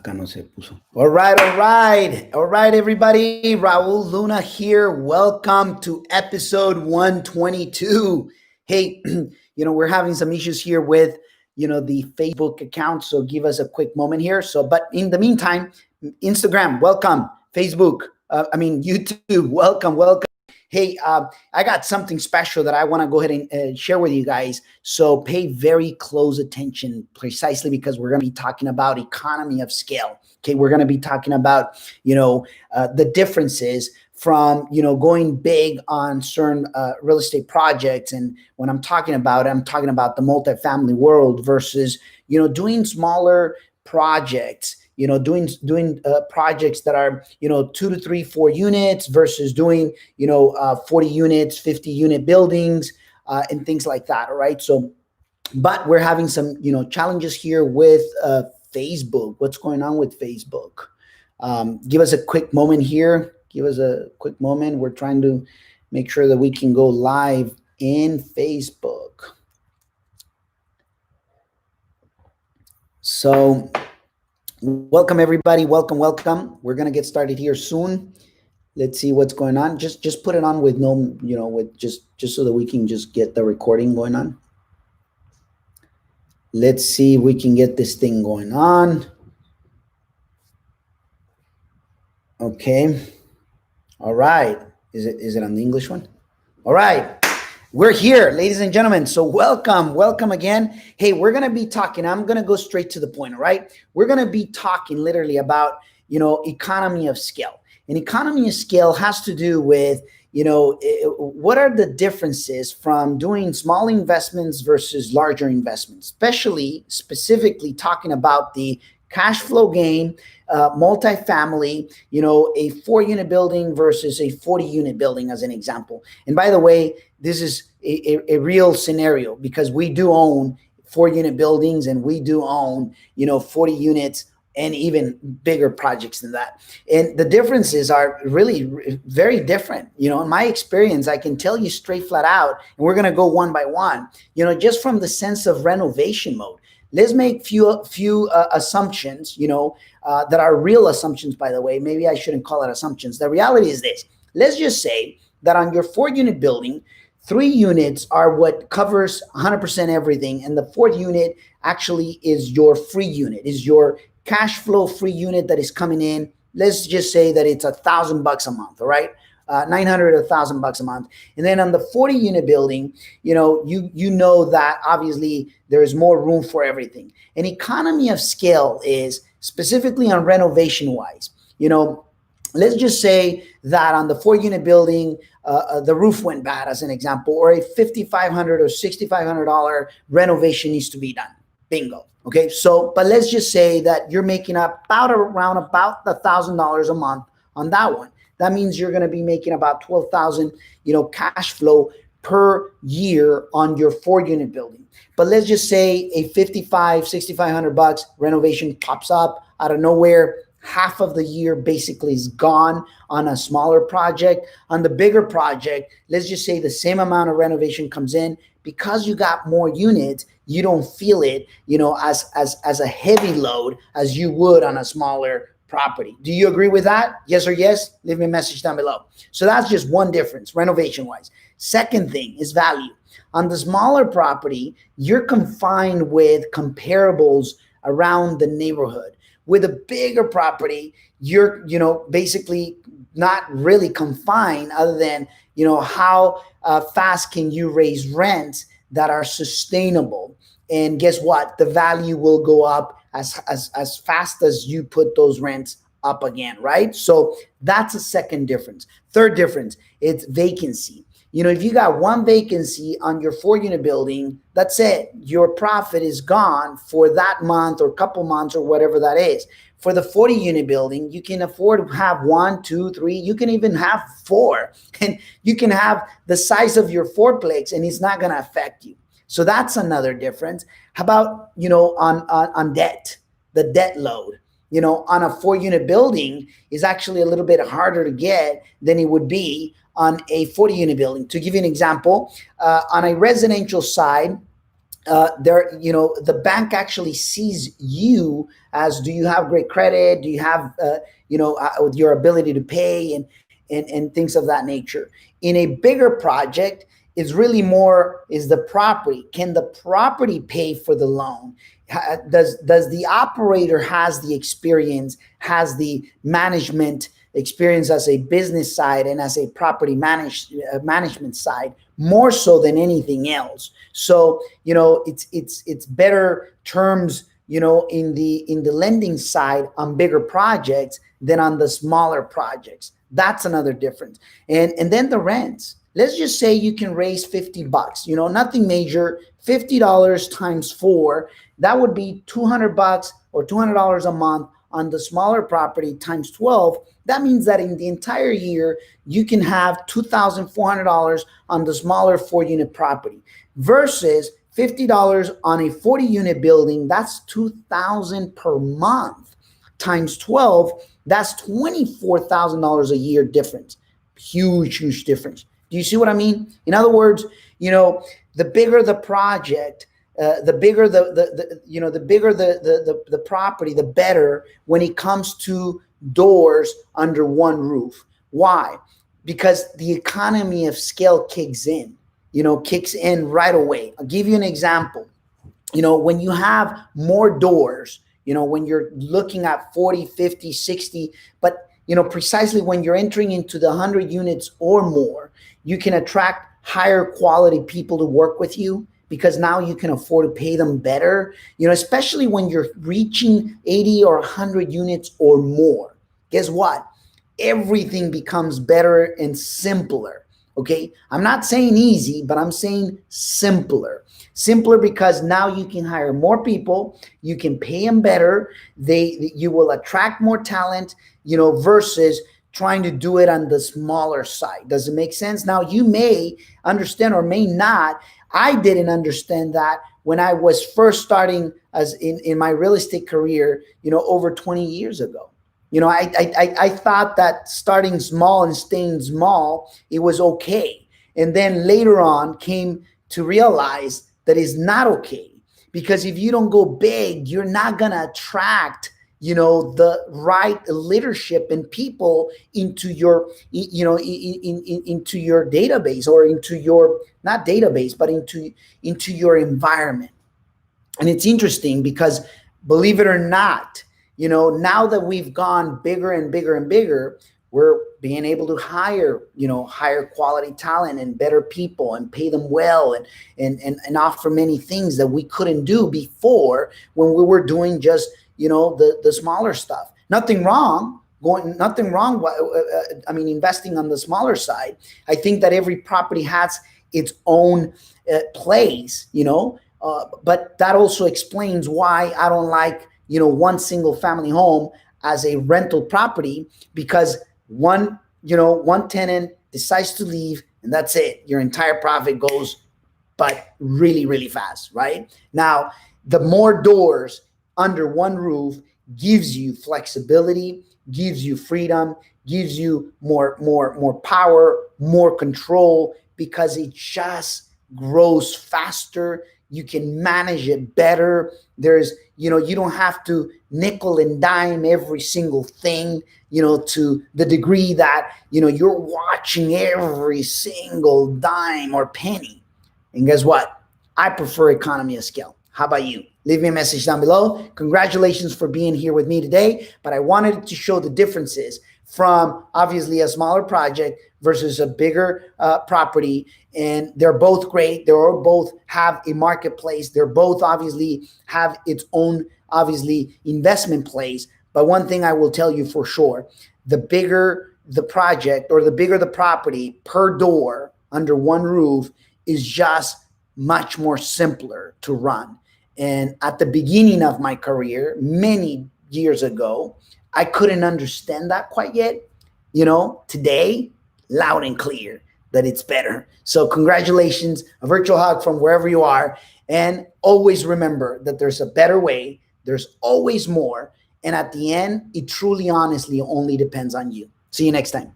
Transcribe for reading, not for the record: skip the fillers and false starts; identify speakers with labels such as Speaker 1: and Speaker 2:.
Speaker 1: Acá no se puso. All right, everybody. Raul Luna here. Welcome to episode 122. Hey, we're having some issues here with, the Facebook account. So give us a quick moment here. But in the meantime, Instagram, welcome. Facebook, YouTube, welcome. Hey, I got something special that I want to go ahead and share with you guys. So pay very close attention, precisely because we're going to be talking about economy of scale. Okay, we're going to be talking about, the differences from, going big on certain real estate projects. And when I'm talking about it, I'm talking about the multifamily world versus, doing smaller projects, doing projects that are, 2 to 3, 4 units versus doing, 40 units, 50 unit buildings, and things like that. All right. So, but we're having some, challenges here with Facebook. What's going on with Facebook? Give us a quick moment here. We're trying to make sure that we can go live in Facebook. So welcome everybody. Welcome. We're going to get started here soon. Let's see what's going on. Just put it on with no, with just so that we can just get the recording going on. Let's see if we can get this thing going on. Okay. All right. Is it on the English one? All right. We're here, ladies and gentlemen. So welcome again. Hey, we're going to be talking. I'm going to go straight to the point. All right. We're going to be talking literally about, economy of scale. And economy of scale has to do with, what are the differences from doing small investments versus larger investments, specifically talking about the cash flow game, multifamily, a 4-unit building versus a 40-unit building as an example. And by the way, this is a real scenario because we do own 4-unit buildings and we do own, 40 units and even bigger projects than that. And the differences are really very different. In my experience, I can tell you straight flat out, and we're going to go one by one, just from the sense of renovation mode. Let's make few assumptions, that are real assumptions, by the way. Maybe I shouldn't call it assumptions. The reality is this. Let's just say that on your 4-unit building, 3 units are what covers 100% everything. And the 4th unit actually is your free unit, is your cash flow free unit that is coming in. Let's just say that it's $1,000 a month, all right? 900, $1,000 a month. And then on the 40-unit building, you know that obviously there is more room for everything. An economy of scale is specifically on renovation wise. Let's just say that on the 4-unit building, the roof went bad as an example, or a $5,500 or $6,500 renovation needs to be done. Bingo. Okay. So, but let's just say that you're making around about $1,000 a month on that one. That means you're going to be making about 12,000, cash flow per year on your 4-unit building. But let's just say a $6,500 renovation pops up out of nowhere. Half of the year basically is gone on a smaller project. On the bigger project, let's just say the same amount of renovation comes in. Because you got more units, you don't feel it, as a heavy load as you would on a smaller property. Do you agree with that? Yes or yes? Leave me a message down below. So that's just one difference, renovation wise. Second thing is value. On the smaller property, you're confined with comparables around the neighborhood. With a bigger property, you're, basically not really confined other than, how fast can you raise rents that are sustainable. And guess what? The value will go up as fast as you put those rents up again, right? So that's a second difference. Third difference, it's vacancy. If you got one vacancy on your 4-unit building, that's it. Your profit is gone for that month or couple months or whatever that is. For the 40-unit building, you can afford to have 1, 2, 3. You can even have 4. And you can have the size of your fourplex and it's not going to affect you. So that's another difference. How about, on debt, the debt load? On a 4-unit building is actually a little bit harder to get than it would be on a 40-unit building. To give you an example, on a residential side, there, the bank actually sees you as, do you have great credit, do you have your ability to pay, and things of that nature. In a bigger project, is really more is the property. Can the property pay for the loan? Does the operator has the experience, has the management experience as a business side and as a property management side, more so than anything else. So it's better terms, in the lending side on bigger projects than on the smaller projects. That's another difference. And then the rents. Let's just say you can raise $50, nothing major. $50 times 4, that would be $200 or $200 a month on the smaller property times 12. That means that in the entire year, you can have $2,400 on the smaller 4-unit property versus $50 on a 40-unit building. That's $2,000 per month times 12. That's $24,000 a year difference. Huge difference. Do you see what I mean? In other words, the bigger the project, the bigger the bigger the property, the better when it comes to doors under one roof. Why? Because the economy of scale kicks in, kicks in right away. I'll give you an example. When you have more doors, when you're looking at 40, 50, 60, but precisely when you're entering into the 100 units or more, you can attract higher quality people to work with you because now you can afford to pay them better, especially when you're reaching 80 or 100 units or more. Guess what? Everything becomes better and simpler. Okay. I'm not saying easy, but I'm saying simpler. Simpler because now you can hire more people, you can pay them better, you will attract more talent, versus trying to do it on the smaller side. Does it make sense? Now you may understand or may not. I didn't understand that when I was first starting as in my real estate career, over 20 years ago. I thought that starting small and staying small, it was okay. And then later on came to realize that is not okay. Because if you don't go big, you're not going to attract, the right leadership and people into your, into your database, or into your, not database, but into your environment. And it's interesting because, believe it or not, now that we've gone bigger and bigger and bigger, we're being able to hire, higher quality talent and better people and pay them well, and offer many things that we couldn't do before when we were doing just, the smaller stuff. Nothing wrong. Investing on the smaller side. I think that every property has its own place, but that also explains why I don't like, one single family home as a rental property, because one tenant decides to leave and that's it. Your entire profit goes, but really fast, right? Now, the more doors under one roof gives you flexibility, gives you freedom, gives you more power, more control, because it just grows faster. You can manage it better. There's, you don't have to nickel and dime every single thing, to the degree that, you're watching every single dime or penny. And guess what? I prefer economy of scale. How about you? Leave me a message down below. Congratulations for being here with me today. But I wanted to show the differences from obviously a smaller project versus a bigger property. And they're both great. They both have a marketplace. They're both obviously have its own, obviously, investment place. But one thing I will tell you for sure, the bigger the project or the bigger the property per door under one roof is just much more simpler to run. And at the beginning of my career, many years ago, I couldn't understand that quite yet. Today, loud and clear that it's better. So congratulations, a virtual hug from wherever you are. And always remember that there's a better way. There's always more. And at the end, it truly, honestly, only depends on you. See you next time.